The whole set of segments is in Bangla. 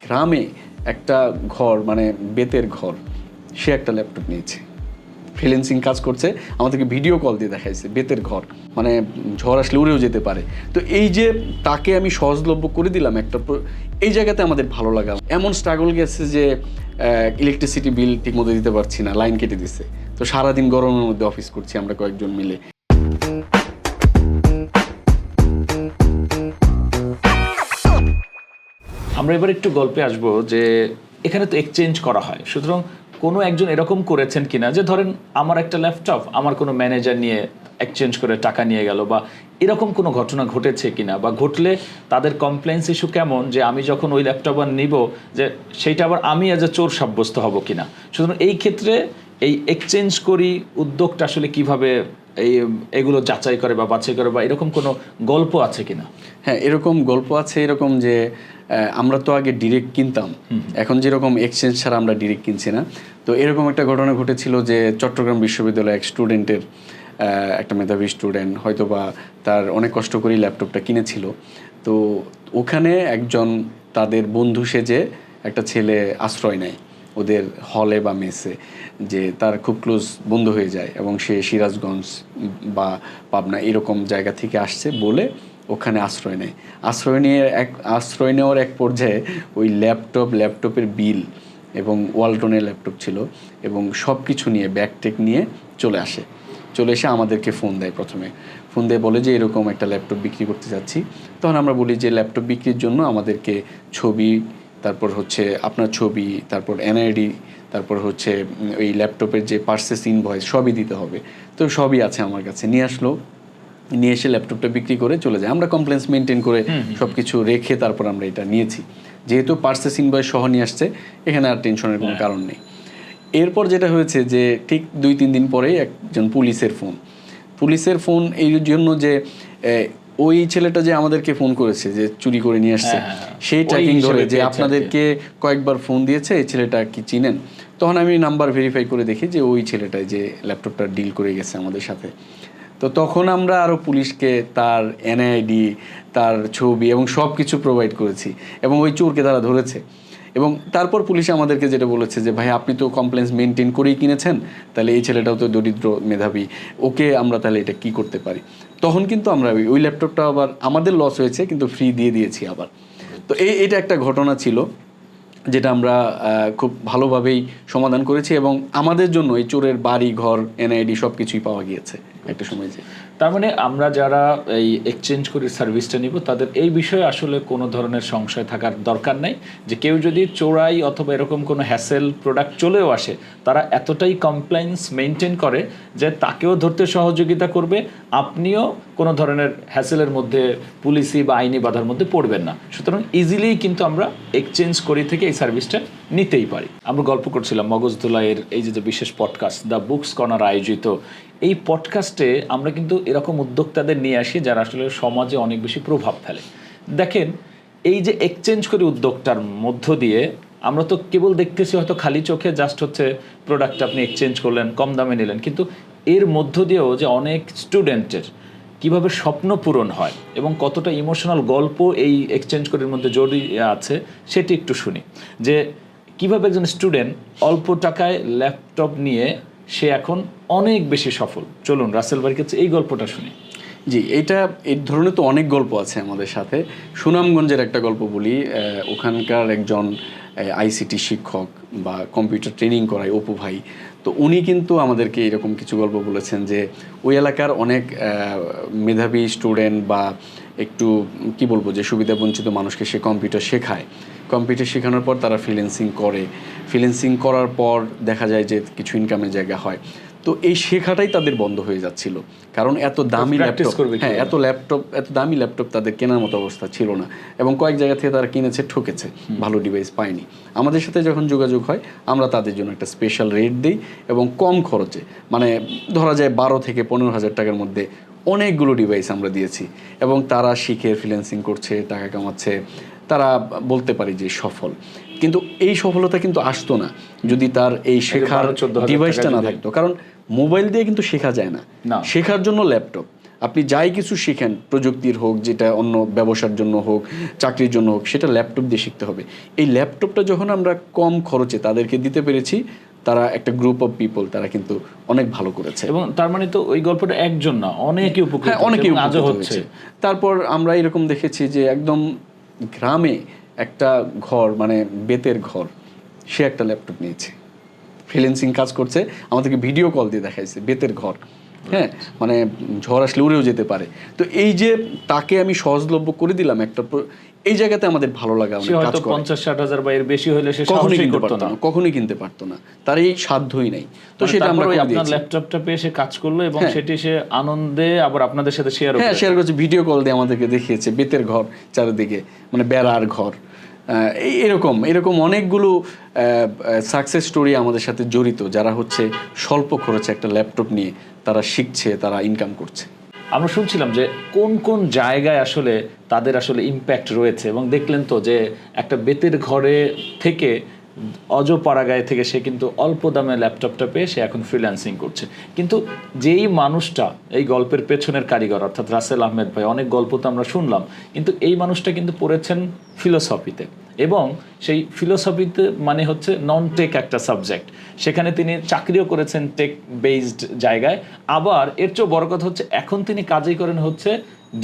গ্রামে একটা ঘর, মানে বেতের ঘর, সে একটা ল্যাপটপ নিয়েছে, ফ্রিল্যান্সিং কাজ করছে, আমাদেরকে ভিডিও কল দিয়ে দেখাইছে বেতের ঘর, মানে ঝড় আসলে উড়েও যেতে পারে। তো এই যে তাকে আমি সহজলভ্য করে দিলাম একটা, এই জায়গাতে আমাদের ভালো লাগা। এমন স্ট্রাগল গেছে যে ইলেকট্রিসিটি বিল ঠিকমতো দিতে পারছি না, লাইন কেটে দিছে, তো সারাদিন গরমের মধ্যে অফিস করছি আমরা কয়েকজন মিলে। আমরা এবার একটু গল্পে আসবো যে এখানে তো এক্সচেঞ্জ করা হয়, সুতরাং কোনো একজন এরকম করেছেন কিনা যে ধরেন আমার একটা ল্যাপটপ আমার কোনো ম্যানেজার নিয়ে এক্সচেঞ্জ করে টাকা নিয়ে গেল, বা এরকম কোনো ঘটনা ঘটেছে কিনা, বা ঘটলে তাদের কমপ্লেন্স ইস্যু কেমন, যে আমি যখন ওই ল্যাপটপ আর নিব যে সেইটা আবার আমি এজ এ চোর সাব্যস্ত হব কিনা। সুতরাং এই ক্ষেত্রে এই এক্সচেঞ্জ করি উদ্যোগটা আসলে কিভাবে এগুলো যাচাই করে বা বাছাই করে, বা এরকম কোনো গল্প আছে কিনা? হ্যাঁ, এরকম গল্প আছে, এরকম যে আমরা তো আগে ডিরেক্ট কিনতাম, এখন যেরকম এক্সচেঞ্জ ছাড়া আমরা ডিরেক্ট কিনছি না। তো এরকম একটা ঘটনা ঘটেছিল যে চট্টগ্রাম বিশ্ববিদ্যালয়ে এক স্টুডেন্টের, একটা মেধাবী স্টুডেন্ট, হয়তো বা তার অনেক কষ্ট করেই ল্যাপটপটা কিনেছিল। তো ওখানে একজন তাদের বন্ধু সেজে একটা ছেলে আশ্রয় নেয় ওদের হলে বা মেসে, যে তার খুব ক্লোজ বন্ধু হয়ে যায়, এবং সে সিরাজগঞ্জ বা পাবনা এরকম জায়গা থেকে আসছে বলে ওখানে আশ্রয় নেয়। আশ্রয় নেওয়ার এক পর্যায়ে ওই ল্যাপটপের বিল এবং ওয়ালটনের ল্যাপটপ ছিল, এবং সব কিছু নিয়ে ব্যাগটেক নিয়ে চলে এসে আমাদেরকে ফোন দেয়। প্রথমে ফোন দিয়ে বলে যে এরকম একটা ল্যাপটপ বিক্রি করতে যাচ্ছি। তখন আমরা বলি যে ল্যাপটপ বিক্রির জন্য আমাদেরকে ছবি, তারপর হচ্ছে আপনার ছবি, তারপর এনআইডি, তারপর হচ্ছে ওই ল্যাপটপের যে পারচেস ইনভয়েস সবই দিতে হবে। তো সবই আছে আমার কাছে, নিয়ে এসে ল্যাপটপটা বিক্রি করে চলে যায়। আমরা কমপ্লেন্স মেনটেন করে সব কিছু রেখে তারপর আমরা এটা নিয়েছি, যেহেতু পারচেস ইনভয়েস সহ নিয়ে আসছে, এখানে আর টেনশনের কোনো কারণ নেই। এরপর যেটা হয়েছে যে ঠিক 2-3 দিন পরেই একজন পুলিশের ফোন এই জন্য যে ওই ছেলেটা যে আমাদেরকে ফোন করেছে যে চুরি করে নিয়ে আসছে, সেই ট্র্যাকিং ধরে যে আপনাদেরকে কয়েকবার ফোন দিয়েছে, এই ছেলেটা কি চিনেন? তখন আমি নাম্বার ভেরিফাই করে দেখি যে ওই ছেলেটাই যে ল্যাপটপটা ডিল করে গেছে আমাদের সাথে। তো তখন আমরা আরও পুলিশকে তার এনআইডি, তার ছবি এবং সব কিছু প্রোভাইড করেছি, এবং ওই চোরকে তারা ধরেছে। এবং তারপর পুলিশ আমাদেরকে যেটা বলেছে যে ভাই আপনি তো কমপ্লেন্স মেনটেন করেই কিনেছেন, তাহলে এই ছেলেটাও তো দরিদ্র মেধাবী, ওকে আমরা তাহলে এটা কি করতে পারি। তখন কিন্তু আমরা ওই ল্যাপটপটা আবার আমাদের লস হয়েছে কিন্তু ফ্রি দিয়ে দিয়েছি আবার। তো এটা একটা ঘটনা ছিল যেটা আমরা খুব ভালোভাবেই সমাধান করেছি, এবং আমাদের জন্য এই চোরের বাড়ি ঘর এনআইডি সব কিছুই পাওয়া গিয়েছে একটা সময়। যে তার মানে আমরা যারা এই এক্সচেঞ্জ করে সার্ভিসটা নিব তাদের এই বিষয়ে আসলে কোনো ধরনের সংশয় থাকার দরকার নেই, যে কেউ যদি চোরাই অথবা এরকম কোনো হ্যাসেল প্রোডাক্ট চলেও আসে, তারা এতটাই কমপ্লায়েন্স মেনটেন করে যে তাকেও ধরতে সহযোগিতা করবে, আপনিও কোনো ধরনের হ্যাসেলের মধ্যে পুলিশি বা আইনি বাধার মধ্যে পড়বেন না। সুতরাং ইজিলি কিন্তু আমরা এক্সচেঞ্জ করি থেকে এই সার্ভিসটা নিতেই পারি। আমরা গল্প করছিলাম মগজদোলাইয়ের এই যে বিশেষ পডকাস্ট দ্য বুকস কর্নার আয়োজিত এই পডকাস্টে আমরা কিন্তু এরকম উদ্যোক্তাদের নিয়ে আসি যারা আসলে সমাজে অনেক বেশি প্রভাব ফেলে। দেখেন, এই যে এক্সচেঞ্জ করে উদ্যোগটার মধ্য দিয়ে আমরা তো কেবল দেখতেছি হয়তো খালি চোখে জাস্ট হচ্ছে প্রোডাক্ট আপনি এক্সচেঞ্জ করলেন, কম দামে নিলেন, কিন্তু এর মধ্য দিয়েও যে অনেক স্টুডেন্টের কিভাবে স্বপ্ন পূরণ হয় এবং কতটা ইমোশনাল গল্প এই এক্সচেঞ্জ করের মধ্যে জড়িয়ে আছে সেটি একটু শুনি। যে কিভাবে একজন স্টুডেন্ট অল্প টাকায় ল্যাপটপ নিয়ে সে এখন অনেক বেশি সফল। চলুন রাসেল ভাইয়ের কাছে এই গল্পটা শুনি। জি, এই ধরনের তো অনেক গল্প আছে আমাদের সাথে। সুনামগঞ্জের একটা গল্প বলি। ওখানকার একজন আইসিটি শিক্ষক বা কম্পিউটার ট্রেনিং করায় অপু ভাই, তো উনি কিন্তু আমাদেরকে এরকম কিছু গল্প বলেছেন যে ওই এলাকার অনেক মেধাবী স্টুডেন্ট বা একটু কি বলবো যে সুবিধাবঞ্চিত মানুষকে সে কম্পিউটার শেখায়। কম্পিউটার শেখানোর পর তারা ফ্রিল্যান্সিং করার পর দেখা যায় যে কিছু ইনকামের জায়গা হয়। তো এই শেখাটাই তাদের বন্ধ হয়ে যাচ্ছিল, কারণ এত দামি ল্যাপটপ তাদের কেনার মতো অবস্থা ছিল না, এবং কয়েক জায়গা থেকে তারা কিনেছে, ঠকেছে, ভালো ডিভাইস পায়নি। আমাদের সাথে যখন যোগাযোগ হয় আমরা তাদের জন্য একটা স্পেশাল রেট দিই, এবং কম খরচে, মানে ধরা যায় 12 থেকে 15,000 টাকার মধ্যে অনেকগুলো ডিভাইস আমরা দিয়েছি, এবং তারা শিখে ফ্রিল্যান্সিং করছে, টাকা কামাচ্ছে, তারা বলতে পারি যে সফল। কিন্তু এই সফলতা কিন্তু আসতো না যদি তার এই শেখার ডিভাইসটা না থাকতো, কারণ মোবাইল দিয়ে কিন্তু শেখা যায় না, শেখার জন্য ল্যাপটপ। আপনি যাই কিছু শিখেন, প্রযুক্তির হোক, যেটা অন্য ব্যবসার জন্য হোক, চাকরির জন্য হোক, সেটা ল্যাপটপ দিয়ে শিখতে হবে। এই ল্যাপটপটা যখন আমরা কম খরচে তাদেরকে দিতে পেরেছি, তারা একটা গ্রুপ অফ পিপল, তারা কিন্তু অনেক ভালো করেছে। এবং তার মানে তো ওই গল্পটা একজন না, অনেকেই উপকৃত হ্যাঁ, অনেকেই এবং আজও উপকৃত হচ্ছে। হয়েছে। তারপর আমরা এরকম দেখেছি যে একদম গ্রামে একটা ঘর, মানে বেতের ঘর, সে একটা ল্যাপটপ নিয়েছে, ফ্রিল্যান্সিং কাজ করছে, আমাদেরকে ভিডিও কল দিয়ে দেখাইছে বেতের ঘর। হ্যাঁ, মানে ঝড় আসলে উড়েও যেতে পারে। তো এই যে তাকে আমি সহজলভ্য করে দিলাম একটা, এই জায়গাতে আমাদের ভালো লাগা সে অনেক কাজ হয়তো করে। 50-60 হাজার বা এর বেশি হলে সে কখনোই সাহসই কিনতে করতো পারতো না। না, কখনোই কিনতে পারতো না, তার এই সাধ্যই নাই। তো মানে সেটা আমরা তারপর ওই করে আপনার দিয়েছি। ল্যাপটপটা পেয়ে সে কাজ করলো এবং হ্যাঁ। সেটি সে আনন্দে আবার আপনাদের সাথে শেয়ার হ্যাঁ, শেয়ার করছে, ভিডিও কল দিয়ে আমাদেরকে দেখিয়েছে বেতের ঘর চারিদিকে, মানে বেড়ার ঘর। এরকম এরকম অনেকগুলো সাকসেস স্টোরি আমাদের সাথে জড়িত, যারা হচ্ছে স্বল্প খরচে একটা ল্যাপটপ নিয়ে তারা শিখছে, তারা ইনকাম করছে। আমরা শুনছিলাম যে কোন কোন জায়গায় আসলে তাদের আসলে ইম্প্যাক্ট রয়েছে, এবং দেখলেন তো যে একটা বেতের ঘরে থেকে অজপাড়াগায় থেকে সে কিন্তু অল্প দামে ল্যাপটপটা পেয়ে সে এখন ফ্রিল্যান্সিং করছে। কিন্তু যেই মানুষটা এই গল্পের পেছনের কারিগর অর্থাৎ রাসেল আহমেদ ভাই, অনেক গল্প তো আমরা শুনলাম, কিন্তু এই মানুষটা কিন্তু পড়েছেন ফিলোসফিতে, এবং সেই ফিলোসফিতে মানে হচ্ছে নন টেক একটা সাবজেক্ট, সেখানে তিনি চাকরিও করেছেন টেক বেসড জায়গায়। আবার এর চেয়েও বড় কথা হচ্ছে এখন তিনি কাজই করেন হচ্ছে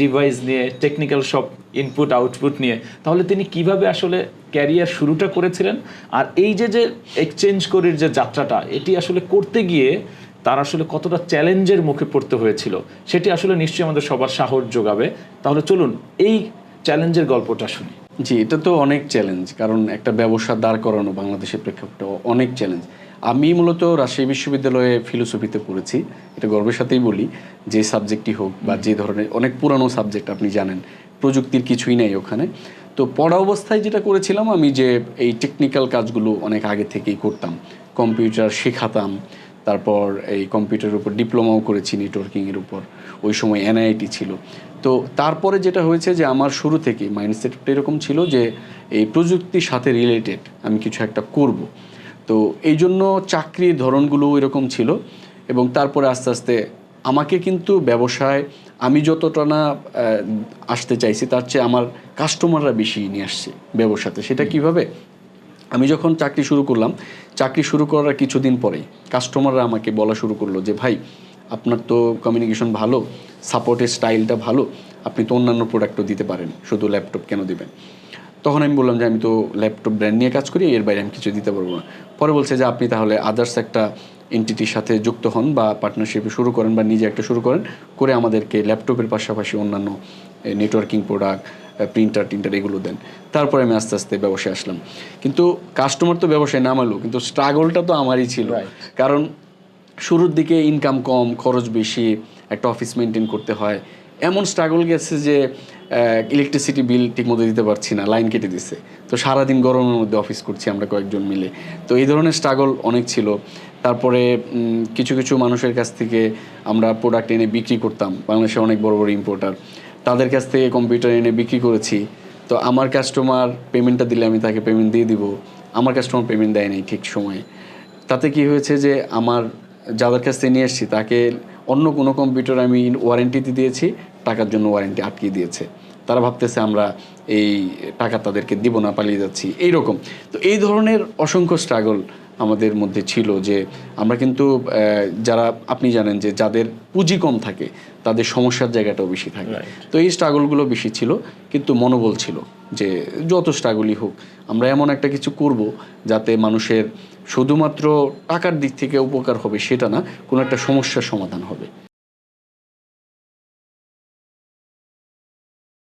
ডিভাইস নিয়ে, টেকনিক্যাল সব ইনপুট আউটপুট নিয়ে। তাহলে তিনি কিভাবে আসলে ক্যারিয়ার শুরুটা করেছিলেন, আর এই যে যে এক্সচেঞ্জ করির যে যাত্রাটা, এটি আসলে করতে গিয়ে তার আসলে কতটা চ্যালেঞ্জের মুখে পড়তে হয়েছিল, সেটি আসলে নিশ্চয়ই আমাদের সবার সাহস যোগাবে। তাহলে চলুন এই চ্যালেঞ্জের গল্পটা শুনি। জি, এটা তো অনেক চ্যালেঞ্জ, কারণ একটা ব্যবসা দাঁড় করানো বাংলাদেশের প্রেক্ষাপটে অনেক চ্যালেঞ্জ। আমি মূলত রাজশাহী বিশ্ববিদ্যালয়ে ফিলোসফিতে পড়েছি, এটা গর্বের সাথেই বলি। যে সাবজেক্টই হোক বা যে ধরনের, অনেক পুরানো সাবজেক্ট, আপনি জানেন প্রযুক্তির কিছুই নেই ওখানে। তো পড়া অবস্থায় যেটা করেছিলাম আমি, যে এই টেকনিক্যাল কাজগুলো অনেক আগে থেকেই করতাম, কম্পিউটার শেখাতাম, তারপর এই কম্পিউটারের উপর ডিপ্লোমাও করেছি নেটওয়ার্কিংয়ের উপর, ওই সময় এনআইটি ছিল। তো তারপরে যেটা হয়েছে যে আমার শুরু থেকেই মাইন্ডসেটটা এরকম ছিল যে এই প্রযুক্তির সাথে রিলেটেড আমি কিছু একটা করব। তো এই জন্য চাকরির ধরনগুলো এরকম ছিল, এবং তারপরে আস্তে আস্তে আমাকে কিন্তু ব্যবসায় আমি যতটা না আসতে চাইছি, তার চেয়ে আমার কাস্টমাররা বেশি নিয়ে আসছে ব্যবসাতে। সেটা কিভাবে? আমি যখন চাকরি শুরু করলাম, চাকরি শুরু করার কিছুদিন পরেই কাস্টমাররা আমাকে বলা শুরু করলো যে ভাই, আপনার তো কমিউনিকেশন ভালো, সাপোর্টের স্টাইলটা ভালো, আপনি তো অন্যান্য প্রোডাক্টও দিতে পারেন, শুধু ল্যাপটপ কেন দিবেন? তখন আমি বললাম যে আমি তো ল্যাপটপ ব্র্যান্ড নিয়ে কাজ করি, এর বাইরে আমি কিছু দিতে পারবো না। পরে বলছে যে আপনি তাহলে আদার্স একটা এন্টিটির সাথে যুক্ত হন বা পার্টনারশিপে শুরু করেন বা নিজে একটা শুরু করেন, করে আমাদেরকে ল্যাপটপের পাশাপাশি অন্যান্য নেটওয়ার্কিং প্রোডাক্ট, প্রিন্টার এগুলো দেন। তারপরে আমি আস্তে আস্তে ব্যবসায় আসলাম। কিন্তু কাস্টমার তো ব্যবসায় নামালো, কিন্তু স্ট্রাগলটা তো আমারই ছিল। কারণ শুরুর দিকে ইনকাম কম, খরচ বেশি, একটা অফিস মেনটেন করতে হয়, এমন স্ট্রাগল গেছে যে ইলেকট্রিসিটি বিল ঠিকমতো দিতে পারছি না, লাইন কেটে দিচ্ছে। তো সারাদিন গরমের মধ্যে অফিস করছি আমরা কয়েকজন মিলে। তো এই ধরনের স্ট্রাগল অনেক ছিল। তারপরে কিছু কিছু মানুষের কাছ থেকে আমরা প্রোডাক্ট এনে বিক্রি করতাম, বাংলাদেশে অনেক বড় বড় ইম্পোর্টার, তাদের কাছ থেকে কম্পিউটার এনে বিক্রি করেছি। তো আমার কাস্টমার পেমেন্টটা দিলে আমি তাকে পেমেন্ট দিয়ে দিব, আমার কাস্টমার পেমেন্ট দেয় নাই ঠিক সময়ে। তাতে কি হয়েছে যে আমার যাদের কাছ থেকে নিয়ে এসেছি তাকে অন্য কোনো কম্পিউটার আমি ওয়ারেন্টিতে দিয়েছি, টাকার জন্য ওয়ারেন্টি আটকিয়ে দিয়েছে। তারা ভাবতেছে আমরা এই টাকা তাদেরকে দিব না, পালিয়ে যাচ্ছি, এইরকম। তো এই ধরনের অসংখ্য স্ট্রাগল আমাদের মধ্যে ছিল, যে আমরা কিন্তু যারা, আপনি জানেন যে যাদের পুঁজি কম থাকে তাদের সমস্যার জায়গাটাও বেশি থাকে। তো এই স্ট্রাগলগুলো বেশি ছিল, কিন্তু মনোবল ছিল যে যত স্ট্রাগলই হোক আমরা এমন একটা কিছু করব যাতে মানুষের শুধুমাত্র টাকার দিক থেকে উপকার হবে সেটা না, কোনো একটা সমস্যার সমাধান হবে।